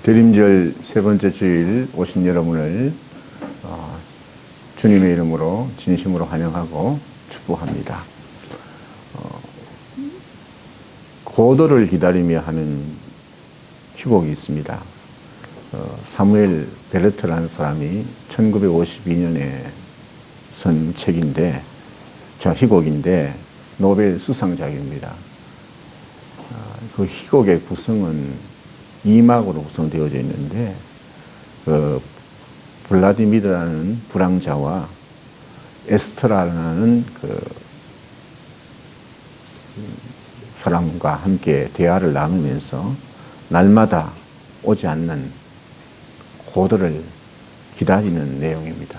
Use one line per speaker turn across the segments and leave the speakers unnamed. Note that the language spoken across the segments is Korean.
대림절 세 번째 주일 오신 여러분을 주님의 이름으로 진심으로 환영하고 축복합니다. 고도를 기다리며 하는 희곡이 있습니다. 사무엘 베르트라는 사람이 1952년에 쓴 책인데, 희곡인데 노벨 수상작입니다. 그 희곡의 구성은 2막으로 구성되어져 있는데, 블라디미르라는 불황자와 에스트라라는 사람과 함께 대화를 나누면서 날마다 오지 않는 고도를 기다리는 내용입니다.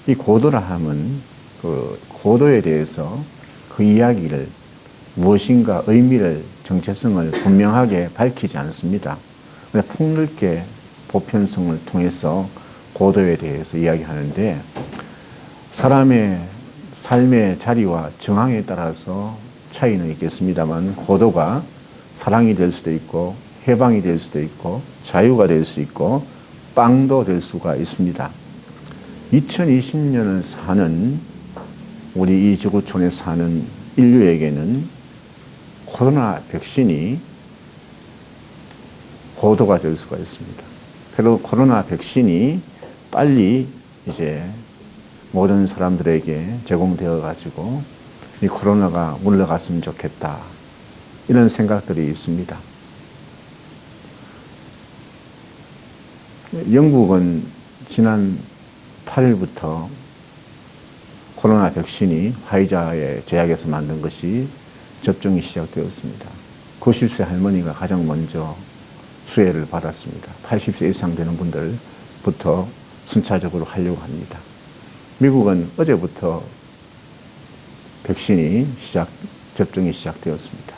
이 고도라 함은 그 고도에 대해서 그 이야기를 무엇인가 의미를, 정체성을 분명하게 밝히지 않습니다. 폭넓게 보편성을 통해서 고도에 대해서 이야기하는데, 사람의 삶의 자리와 정황에 따라서 차이는 있겠습니다만 고도가 사랑이 될 수도 있고 해방이 될 수도 있고 자유가 될 수 있고 빵도 될 수가 있습니다. 2020년을 사는 우리 이 지구촌에 사는 인류에게는 코로나 백신이 고도가 될 수가 있습니다. 그리고 코로나 백신이 빨리 이제 모든 사람들에게 제공되어 가지고 이 코로나가 물러갔으면 좋겠다, 이런 생각들이 있습니다. 영국은 지난 8일부터 코로나 백신이 화이자의 제약에서 만든 것이 접종이 시작되었습니다. 90세 할머니가 가장 먼저 수혜를 받았습니다. 80세 이상 되는 분들부터 순차적으로 하려고 합니다. 미국은 어제부터 백신이 접종이 시작되었습니다.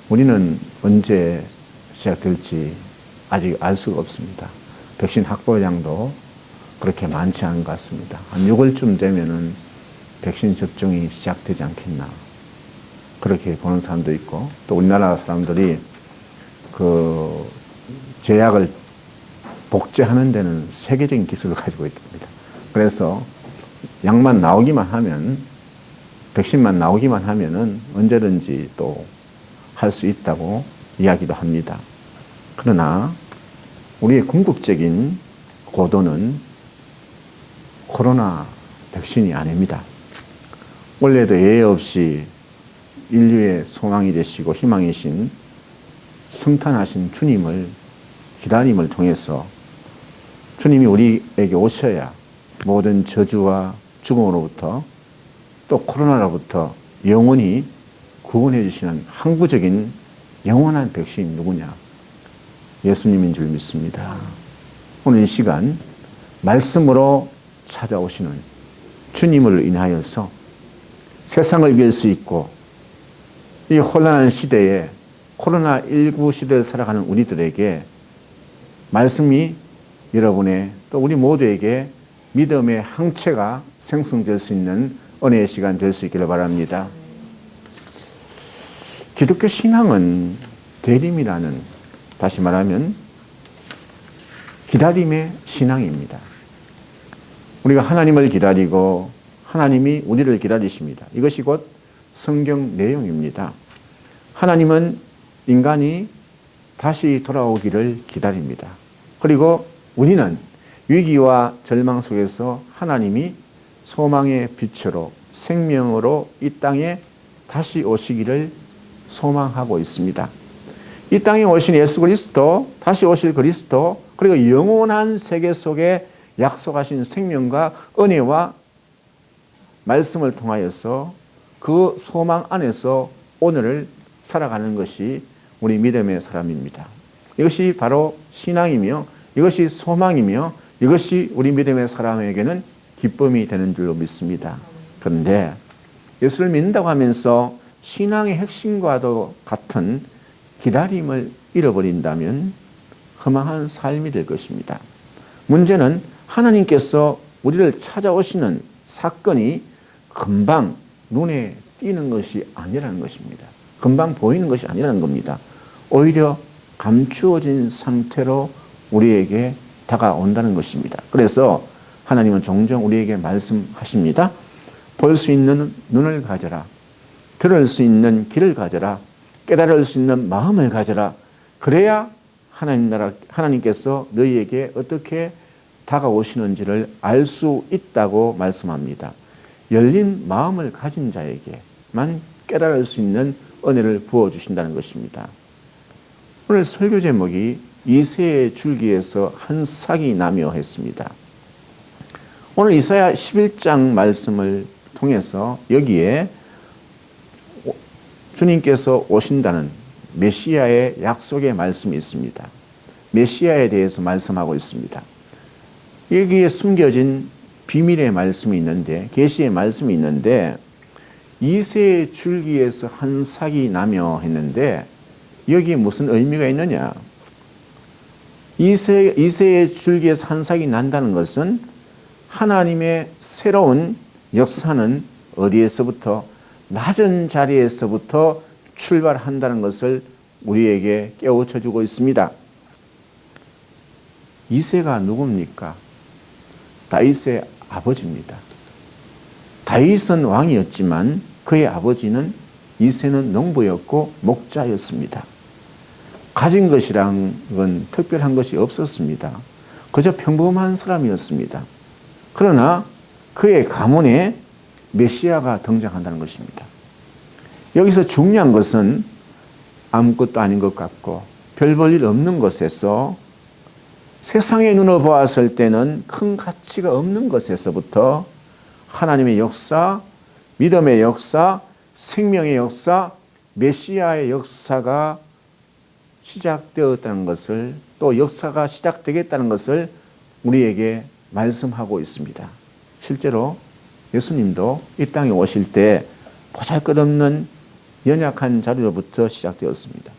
우리는 언제 시작될지 아직 알 수가 없습니다. 백신 확보량도 그렇게 많지 않은 것 같습니다. 한 6월쯤 되면은 백신 접종이 시작되지 않겠나, 그렇게 보는 사람도 있고, 또 우리나라 사람들이 그 제약을 복제하는 데는 세계적인 기술을 가지고 있답니다. 그래서 약만 나오기만 하면, 백신만 나오기만 하면은 언제든지 또 할 수 있다고 이야기도 합니다. 그러나 우리의 궁극적인 고도는 코로나 백신이 아닙니다. 원래도 예외 없이 인류의 소망이 되시고 희망이신 성탄하신 주님을 기다림을 통해서 주님이 우리에게 오셔야 모든 저주와 죽음으로부터 또 코로나로부터 영원히 구원해 주시는 항구적인 영원한 백신이 누구냐? 예수님인 줄 믿습니다. 오늘 이 시간 말씀으로 찾아오시는 주님을 인하여서 세상을 이길 수 있고, 이 혼란한 시대에 코로나19 시대를 살아가는 우리들에게 말씀이 여러분의 또 우리 모두에게 믿음의 항체가 생성될 수 있는 은혜의 시간 될 수 있기를 바랍니다. 기독교 신앙은 대림이라는, 다시 말하면 기다림의 신앙입니다. 우리가 하나님을 기다리고 하나님이 우리를 기다리십니다. 이것이 곧 성경 내용입니다. 하나님은 인간이 다시 돌아오기를 기다립니다. 그리고 우리는 위기와 절망 속에서 하나님이 소망의 빛으로 생명으로 이 땅에 다시 오시기를 소망하고 있습니다. 이 땅에 오신 예수 그리스도, 다시 오실 그리스도, 그리고 영원한 세계 속에 약속하신 생명과 은혜와 말씀을 통하여서 그 소망 안에서 오늘을 살아가는 것이 우리 믿음의 사람입니다. 이것이 바로 신앙이며 이것이 소망이며 이것이 우리 믿음의 사람에게는 기쁨이 되는 줄로 믿습니다. 그런데 예수를 믿는다고 하면서 신앙의 핵심과도 같은 기다림을 잃어버린다면 허망한 삶이 될 것입니다. 문제는 하나님께서 우리를 찾아오시는 사건이 금방 눈에 띄는 것이 아니라는 것입니다. 금방 보이는 것이 아니라는 겁니다. 오히려 감추어진 상태로 우리에게 다가온다는 것입니다. 그래서 하나님은 종종 우리에게 말씀하십니다. 볼 수 있는 눈을 가져라. 들을 수 있는 귀를 가져라. 깨달을 수 있는 마음을 가져라. 그래야 하나님께서 너희에게 어떻게 다가오시는지를 알 수 있다고 말씀합니다. 열린 마음을 가진 자에게만 깨달을 수 있는 은혜를 부어주신다는 것입니다. 오늘 설교 제목이 이새의 줄기에서 한 싹이 나며 했습니다. 오늘 이사야 11장 말씀을 통해서 여기에 주님께서 오신다는 메시아의 약속의 말씀이 있습니다. 메시아에 대해서 말씀하고 있습니다. 여기에 숨겨진 비밀의 말씀이 있는데, 계시의 말씀이 있는데, 이새의 줄기에서 한 싹이 나며 했는데 여기에 무슨 의미가 있느냐? 이새의 줄기에서 한 싹이 난다는 것은 하나님의 새로운 역사는 어디에서부터? 낮은 자리에서부터 출발한다는 것을 우리에게 깨우쳐 주고 있습니다. 이새가 누굽니까? 다윗의 아버지입니다. 다윗은 왕이었지만 그의 아버지는 이새는 농부였고 목자였습니다. 가진 것이란 건 특별한 것이 없었습니다. 그저 평범한 사람이었습니다. 그러나 그의 가문에 메시아가 등장한다는 것입니다. 여기서 중요한 것은 아무것도 아닌 것 같고 별 볼 일 없는 것에서 세상의 눈으로 보았을 때는 큰 가치가 없는 것에서부터 하나님의 역사, 믿음의 역사, 생명의 역사, 메시아의 역사가 시작되었다는 것을, 또 역사가 시작되겠다는 것을 우리에게 말씀하고 있습니다. 실제로 예수님도 이 땅에 오실 때 보잘것없는 연약한 자리로부터 시작되었습니다.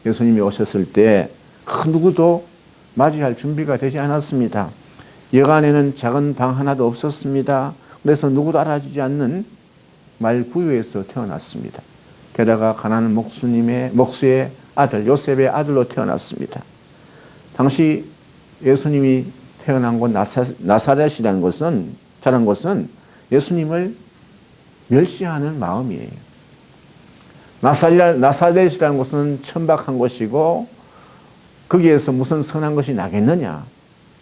예수님이 오셨을 때 그 누구도 맞이할 준비가 되지 않았습니다. 여간에는 작은 방 하나도 없었습니다. 그래서 누구도 알아주지 않는 말구유에서 태어났습니다. 게다가 가난한 목수의 아들 요셉의 아들로 태어났습니다. 당시 예수님이 태어난 곳 나사렛이라는 것은, 자란 곳은 예수님을 멸시하는 마음이에요. 나사렛이라는 곳은 천박한 곳이고 거기에서 무슨 선한 것이 나겠느냐.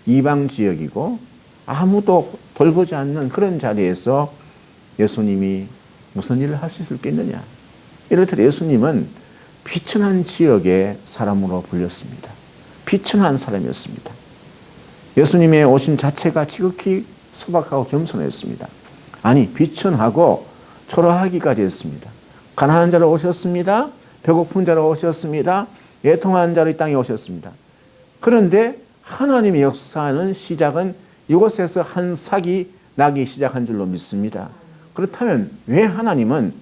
이방 지역이고 아무도 돌보지 않는 그런 자리에서 예수님이 무슨 일을 할 수 있겠느냐. 이렇듯 예수님은 비천한 지역의 사람으로 불렸습니다. 비천한 사람이었습니다. 예수님의 오심 자체가 지극히 소박하고 겸손했습니다. 아니, 비천하고 초라하기까지 했습니다. 가난한 자로 오셨습니다. 배고픈 자로 오셨습니다. 애통한 자로 이 땅에 오셨습니다. 그런데 하나님의 역사는 시작은 이곳에서 한 싹이 나기 시작한 줄로 믿습니다. 그렇다면 왜 하나님은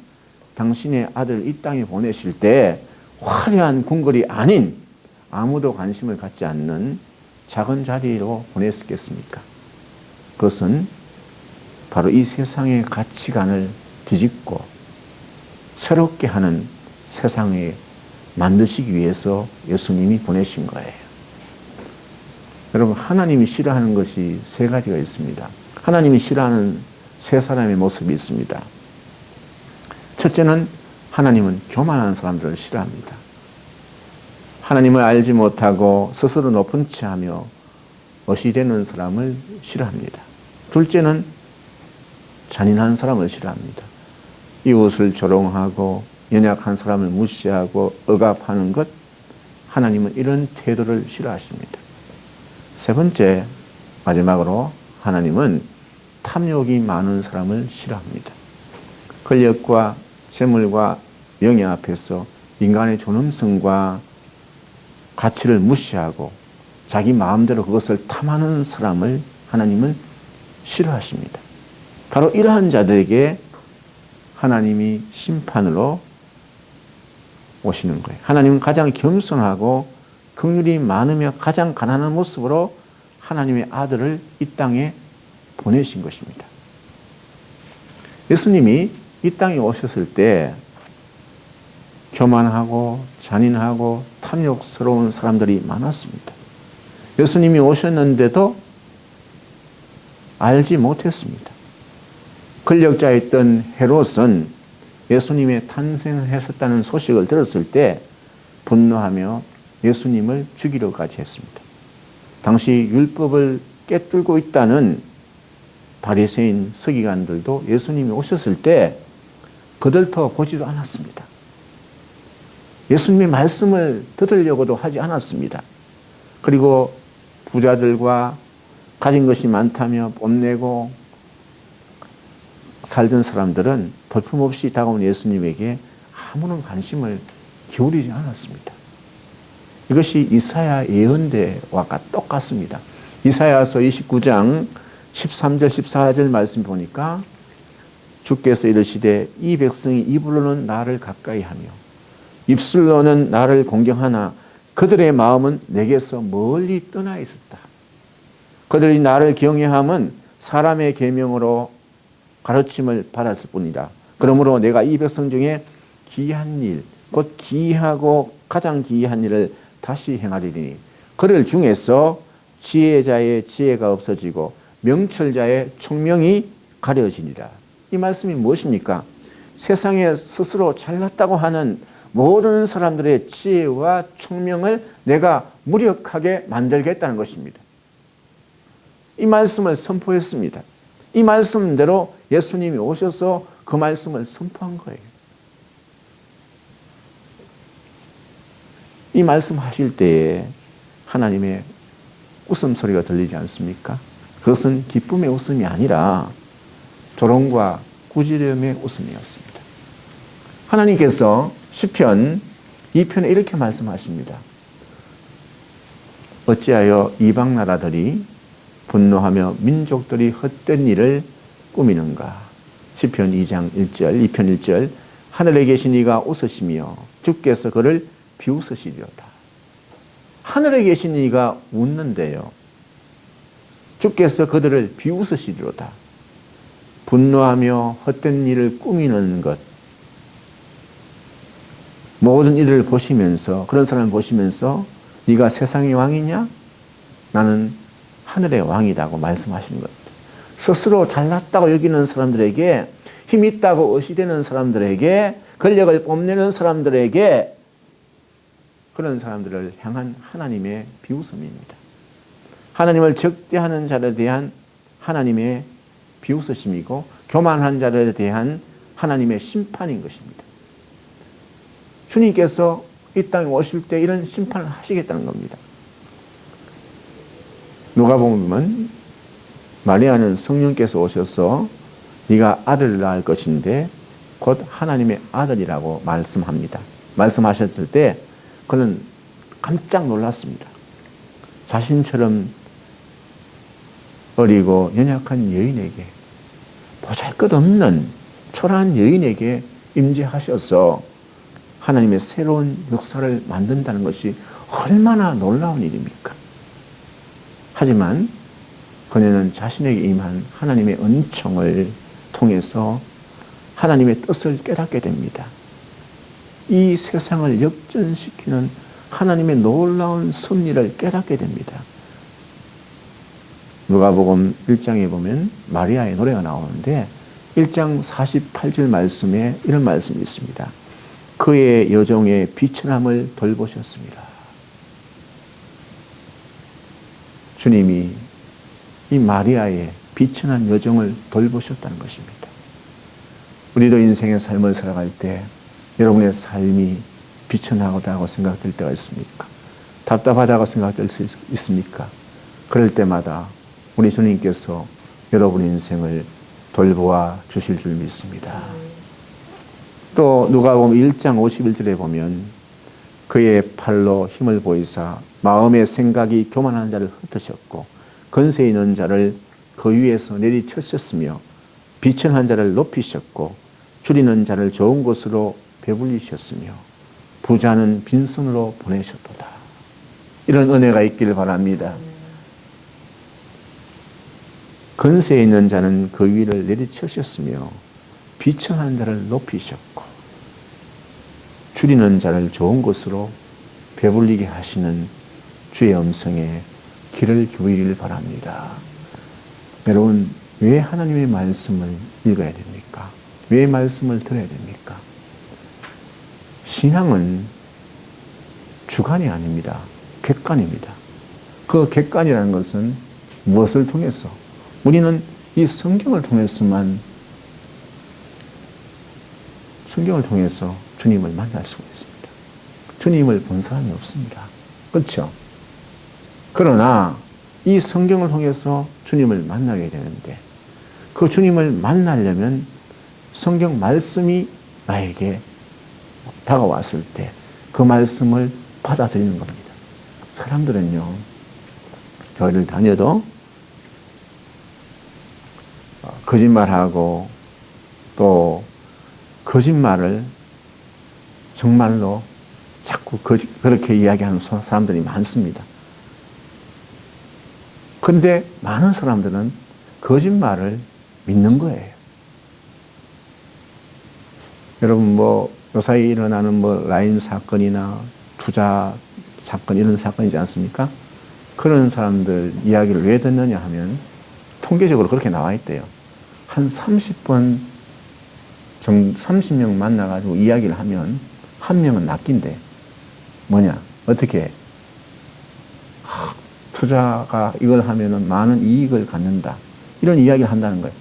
당신의 아들 이 땅에 보내실 때 화려한 궁궐이 아닌 아무도 관심을 갖지 않는 작은 자리로 보냈겠습니까? 그것은 바로 이 세상의 가치관을 뒤집고 새롭게 하는 세상에 만드시기 위해서 예수님이 보내신 거예요. 여러분, 하나님이 싫어하는 것이 세 가지가 있습니다. 하나님이 싫어하는 세 사람의 모습이 있습니다. 첫째는 하나님은 교만한 사람들을 싫어합니다. 하나님을 알지 못하고 스스로 높은 체하며 어시되는 사람을 싫어합니다. 둘째는 잔인한 사람을 싫어합니다. 이웃을 조롱하고 연약한 사람을 무시하고 억압하는 것, 하나님은 이런 태도를 싫어하십니다. 세 번째, 마지막으로 하나님은 탐욕이 많은 사람을 싫어합니다. 권력과 재물과 명예 앞에서 인간의 존엄성과 가치를 무시하고 자기 마음대로 그것을 탐하는 사람을 하나님은 싫어하십니다. 바로 이러한 자들에게 하나님이 심판으로 오시는 거예요. 하나님은 가장 겸손하고 긍휼이 많으며 가장 가난한 모습으로 하나님의 아들을 이 땅에 보내신 것입니다. 예수님이 이 땅에 오셨을 때 교만하고 잔인하고 탐욕스러운 사람들이 많았습니다. 예수님이 오셨는데도 알지 못했습니다. 권력자였던 헤롯은 예수님의 탄생하셨다는 소식을 들었을 때 분노하며 예수님을 죽이려까지 했습니다. 당시 율법을 꿰뚫고 있다는 바리새인 서기관들도 예수님이 오셨을 때 거들떠 보지도 않았습니다. 예수님의 말씀을 들으려고도 하지 않았습니다. 그리고 부자들과 가진 것이 많다며 뽐내고 살던 사람들은 볼품없이 다가온 예수님에게 아무런 관심을 기울이지 않았습니다. 이것이 이사야 예언대와 똑같습니다. 이사야서 29장 13절 14절 말씀 보니까 주께서 이르시되 이 백성이 입으로는 나를 가까이 하며 입술로는 나를 공경하나 그들의 마음은 내게서 멀리 떠나 있었다. 그들이 나를 경외함은 사람의 계명으로 가르침을 받았을 뿐이다. 그러므로 내가 이 백성 중에 기이한 일, 곧 기이하고 가장 기이한 일을 다시 행하리니 그들 중에서 지혜자의 지혜가 없어지고 명철자의 총명이 가려지니라. 이 말씀이 무엇입니까? 세상에 스스로 잘났다고 하는 모든 사람들의 지혜와 총명을 내가 무력하게 만들겠다는 것입니다. 이 말씀을 선포했습니다. 이 말씀대로 예수님이 오셔서 그 말씀을 선포한 거예요. 이 말씀하실 때에 하나님의 웃음소리가 들리지 않습니까? 그것은 기쁨의 웃음이 아니라 조롱과 꾸지람의 웃음이었습니다. 하나님께서 시편 2편에 이렇게 말씀하십니다. 어찌하여 이방 나라들이 분노하며 민족들이 헛된 일을 꾸미는가. 시편 2장 1절 2편 1절 하늘에 계신 이가 웃으시며 주께서 그를 비웃으시리로다. 하늘에 계신 이가 웃는데요. 주께서 그들을 비웃으시리로다. 분노하며 헛된 일을 꾸미는 것, 모든 일을 보시면서 그런 사람을 보시면서 네가 세상의 왕이냐? 나는 하늘의 왕이라고 말씀하시는 것. 스스로 잘났다고 여기는 사람들에게, 힘 있다고 의시되는 사람들에게, 권력을 뽐내는 사람들에게, 그런 사람들을 향한 하나님의 비웃음입니다. 하나님을 적대하는 자에 대한 하나님의 비웃으심이고 교만한 자에 대한 하나님의 심판인 것입니다. 주님께서 이 땅에 오실 때 이런 심판을 하시겠다는 겁니다. 누가복음은 마리아는 성령께서 오셔서 네가 아들을 낳을 것인데 곧 하나님의 아들이라고 말씀합니다. 말씀하셨을 때 그는 깜짝 놀랐습니다. 자신처럼 어리고 연약한 여인에게, 보잘것없는 초라한 여인에게 임재하셔서 하나님의 새로운 역사를 만든다는 것이 얼마나 놀라운 일입니까? 하지만 그녀는 자신에게 임한 하나님의 은총을 통해서 하나님의 뜻을 깨닫게 됩니다. 이 세상을 역전시키는 하나님의 놀라운 섭리를 깨닫게 됩니다. 누가복음 1장에 보면 마리아의 노래가 나오는데 1장 48절 말씀에 이런 말씀이 있습니다. 그의 여종의 비천함을 돌보셨습니다. 주님이 이 마리아의 비천한 여종을 돌보셨다는 것입니다. 우리도 인생의 삶을 살아갈 때 여러분의 삶이 비천하다고 생각될 때가 있습니까? 답답하다고 생각될 수 있습니까? 그럴 때마다 우리 주님께서 여러분 인생을 돌보아 주실 줄 믿습니다. 또 누가복음 1장 51절에 보면 그의 팔로 힘을 보이사 마음의 생각이 교만한 자를 흩으셨고 권세 있는 자를 그 위에서 내리쳤으며 비천한 자를 높이셨고 줄이는 자를 좋은 곳으로 배불리셨으며 부자는 빈손으로 보내셨도다. 이런 은혜가 있기를 바랍니다. 권세 있는 자는 그 위를 내리치셨으며 비천한 자를 높이셨고 줄이는 자를 좋은 것으로 배불리게 하시는 주의 음성에 귀를 기울이길 바랍니다. 여러분, 왜 하나님의 말씀을 읽어야 됩니까? 왜 말씀을 들어야 됩니까? 신앙은 주관이 아닙니다. 객관입니다. 그 객관이라는 것은 무엇을 통해서? 우리는 이 성경을 통해서만, 성경을 통해서 주님을 만날 수가 있습니다. 주님을 본 사람이 없습니다. 그렇죠? 그러나 이 성경을 통해서 주님을 만나게 되는데, 그 주님을 만나려면 성경 말씀이 나에게 다가왔을 때 그 말씀을 받아들이는 겁니다. 사람들은요, 교회를 다녀도 거짓말하고 또 거짓말을 정말로 자꾸 그렇게 이야기하는 사람들이 많습니다. 그런데 많은 사람들은 거짓말을 믿는 거예요. 여러분, 요사이 일어나는 라인 사건이나 투자 사건, 이런 사건이지 않습니까? 그런 사람들 이야기를 왜 듣느냐 하면 통계적으로 그렇게 나와 있대요. 한 30번, 30명 만나가지고 이야기를 하면 한 명은 낚인대. 뭐냐? 어떻게? 투자가 이걸 하면은 많은 이익을 갖는다. 이런 이야기를 한다는 거예요.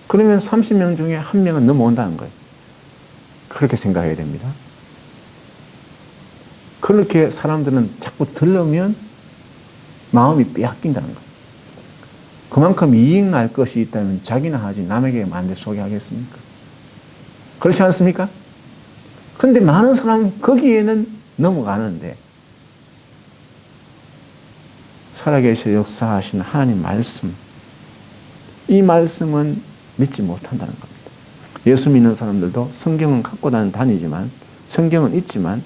그러면 30명 중에 한 명은 넘어온다는 거예요. 그렇게 생각해야 됩니다. 그렇게 사람들은 자꾸 들으면 마음이 빼앗긴다는 거예요. 그만큼 이익 날 것이 있다면 자기나 하지 남에게 만데 소개하겠습니까? 그렇지 않습니까? 그런데 많은 사람은 거기에는 넘어가는데, 살아계셔 역사하신 하나님 말씀, 이 말씀은 믿지 못한다는 겁니다. 예수 믿는 사람들도 성경은 갖고 다니지만, 성경은 있지만,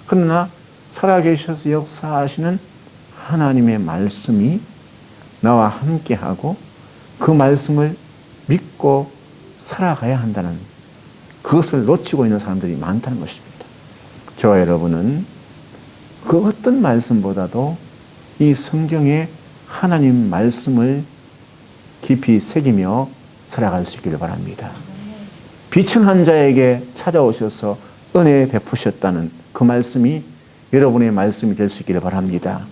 그러나 살아계셔서 역사하시는 하나님의 말씀이 나와 함께하고 그 말씀을 믿고 살아가야 한다는, 그것을 놓치고 있는 사람들이 많다는 것입니다. 저와 여러분은 그 어떤 말씀보다도 이 성경의 하나님 말씀을 깊이 새기며 살아갈 수 있기를 바랍니다. 비천한 자에게 찾아오셔서 은혜 베푸셨다는 그 말씀이 여러분의 말씀이 될 수 있기를 바랍니다.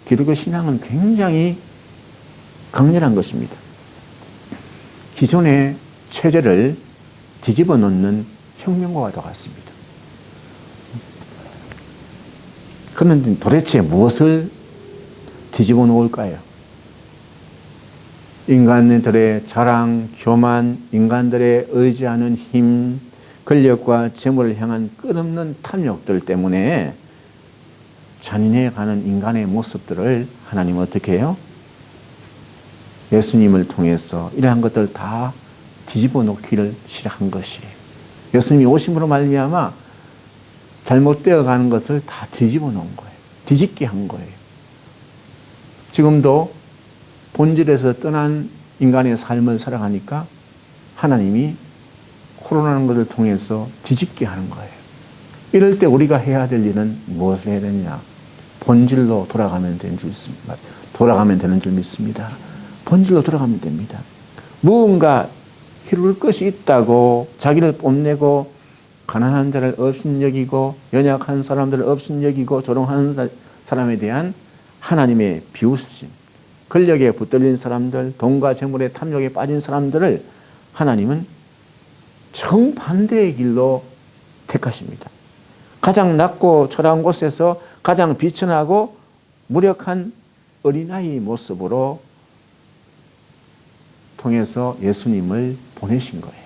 기독교 신앙은 굉장히 강렬한 것입니다. 기존의 체제를 뒤집어 놓는 혁명과도 같습니다. 그런데 도대체 무엇을 뒤집어 놓을까요? 인간들의 자랑, 교만, 인간들의 의지하는 힘, 권력과 재물을 향한 끝없는 탐욕들 때문에 잔인해가는 인간의 모습들을 하나님은 어떻게 해요? 예수님을 통해서 이러한 것들 다 뒤집어 놓기를 시작한 것이에요. 예수님이 오심으로 말미암아 잘못되어 가는 것을 다 뒤집어 놓은 거예요. 뒤집게 한 거예요. 지금도 본질에서 떠난 인간의 삶을 살아가니까 하나님이 코로나라는 것을 통해서 뒤집게 하는 거예요. 이럴 때 우리가 해야 될 일은 무엇을 해야 되느냐? 본질로 돌아가면 되는 줄 믿습니다. 돌아가면 되는 줄 믿습니다. 본질로 돌아가면 됩니다. 무언가 이룰 것이 있다고 자기를 뽐내고 가난한 자를 업신여기고 연약한 사람들을 업신여기고 조롱하는 사람에 대한 하나님의 비웃으심, 권력에 붙들린 사람들, 돈과 재물의 탐욕에 빠진 사람들을 하나님은 정반대의 길로 택하십니다. 가장 낮고 초라한 곳에서 가장 비천하고 무력한 어린아이의 모습으로 통해서 예수님을 보내신 거예요.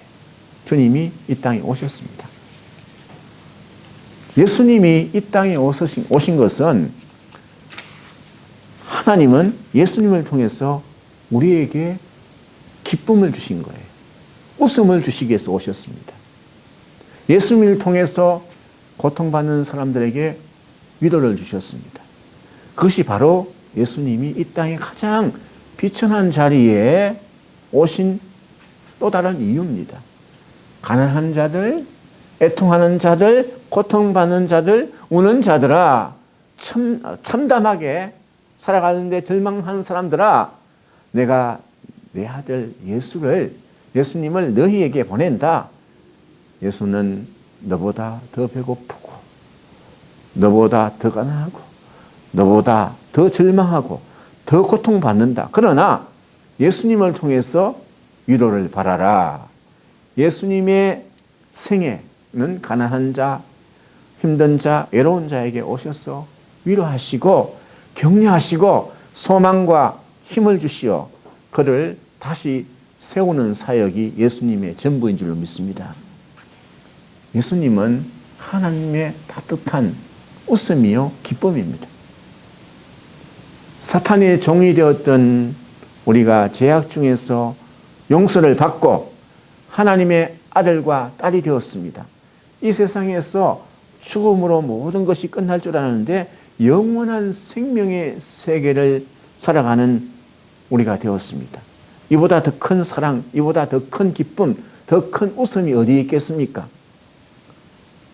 주님이 이 땅에 오셨습니다. 예수님이 이 땅에 오신 것은 하나님은 예수님을 통해서 우리에게 기쁨을 주신 거예요. 웃음을 주시기 위해서 오셨습니다. 예수님을 통해서 고통받는 사람들에게 위로를 주셨습니다. 그것이 바로 예수님이 이 땅에 가장 비천한 자리에 오신 또 다른 이유입니다. 가난한 자들, 애통하는 자들, 고통받는 자들, 우는 자들아, 참담하게 살아가는데 절망하는 사람들아, 내가 내 아들 예수님을 너희에게 보낸다. 예수는 너보다 더 배고프고, 너보다 더 가난하고, 너보다 더 절망하고, 더 고통받는다. 그러나 예수님을 통해서 위로를 바라라. 예수님의 생애는 가난한 자, 힘든 자, 외로운 자에게 오셔서 위로하시고 격려하시고 소망과 힘을 주시어 그를 다시 세우는 사역이 예수님의 전부인 줄로 믿습니다. 예수님은 하나님의 따뜻한 웃음이요 기쁨입니다. 사탄의 종이 되었던 우리가 죄악 중에서 용서를 받고 하나님의 아들과 딸이 되었습니다. 이 세상에서 죽음으로 모든 것이 끝날 줄 알았는데 영원한 생명의 세계를 살아가는 우리가 되었습니다. 이보다 더 큰 사랑, 이보다 더 큰 기쁨, 더 큰 웃음이 어디에 있겠습니까?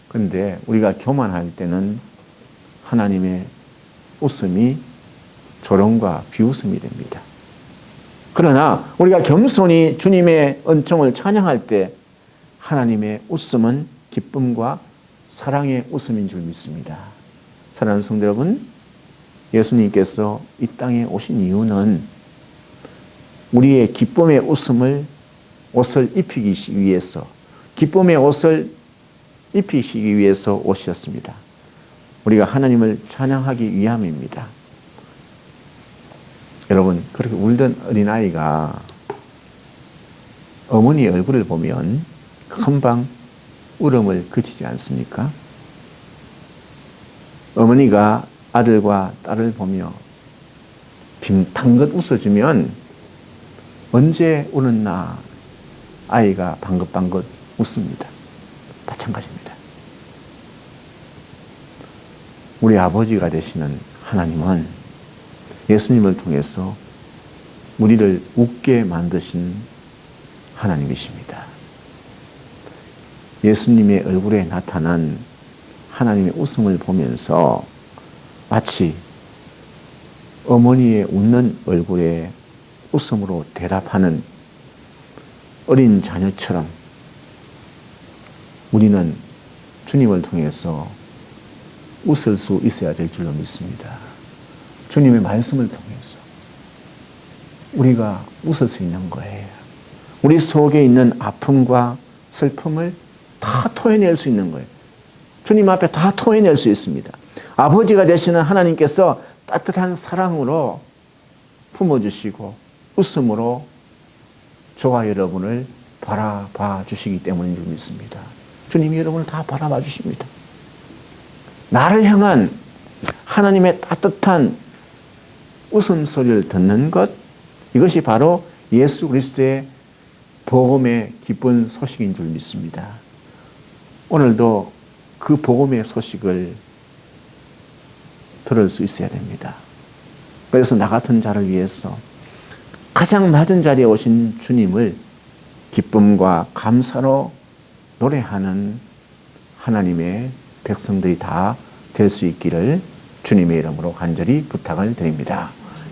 그런데 우리가 교만할 때는 하나님의 웃음이 조롱과 비웃음이 됩니다. 그러나 우리가 겸손히 주님의 은총을 찬양할 때 하나님의 웃음은 기쁨과 사랑의 웃음인 줄 믿습니다. 사랑하는 성도 여러분, 예수님께서 이 땅에 오신 이유는 우리의 기쁨의 옷을 입히기 위해서, 기쁨의 옷을 입히시기 위해서 오셨습니다. 우리가 하나님을 찬양하기 위함입니다. 여러분, 그렇게 울던 어린아이가 어머니의 얼굴을 보면 금방 울음을 그치지 않습니까? 어머니가 아들과 딸을 보며 빙탕긋 웃어주면 언제 우는나 아이가 방긋방긋 웃습니다. 마찬가지입니다. 우리 아버지가 되시는 하나님은 예수님을 통해서 우리를 웃게 만드신 하나님이십니다. 예수님의 얼굴에 나타난 하나님의 웃음을 보면서 마치 어머니의 웃는 얼굴에 웃음으로 대답하는 어린 자녀처럼 우리는 주님을 통해서 웃을 수 있어야 될 줄로 믿습니다. 주님의 말씀을 통해서 우리가 웃을 수 있는 거예요. 우리 속에 있는 아픔과 슬픔을 다 토해낼 수 있는 거예요. 주님 앞에 다 토해낼 수 있습니다. 아버지가 되시는 하나님께서 따뜻한 사랑으로 품어주시고 웃음으로 저와 여러분을 바라봐 주시기 때문인 줄 믿습니다. 주님이 여러분을 다 바라봐 주십니다. 나를 향한 하나님의 따뜻한 웃음소리를 듣는 것, 이것이 바로 예수 그리스도의 복음의 기쁜 소식인 줄 믿습니다. 오늘도 그 복음의 소식을 들을 수 있어야 됩니다. 그래서 나 같은 자를 위해서 가장 낮은 자리에 오신 주님을 기쁨과 감사로 노래하는 하나님의 백성들이 다 될 수 있기를 주님의 이름으로 간절히 부탁을 드립니다.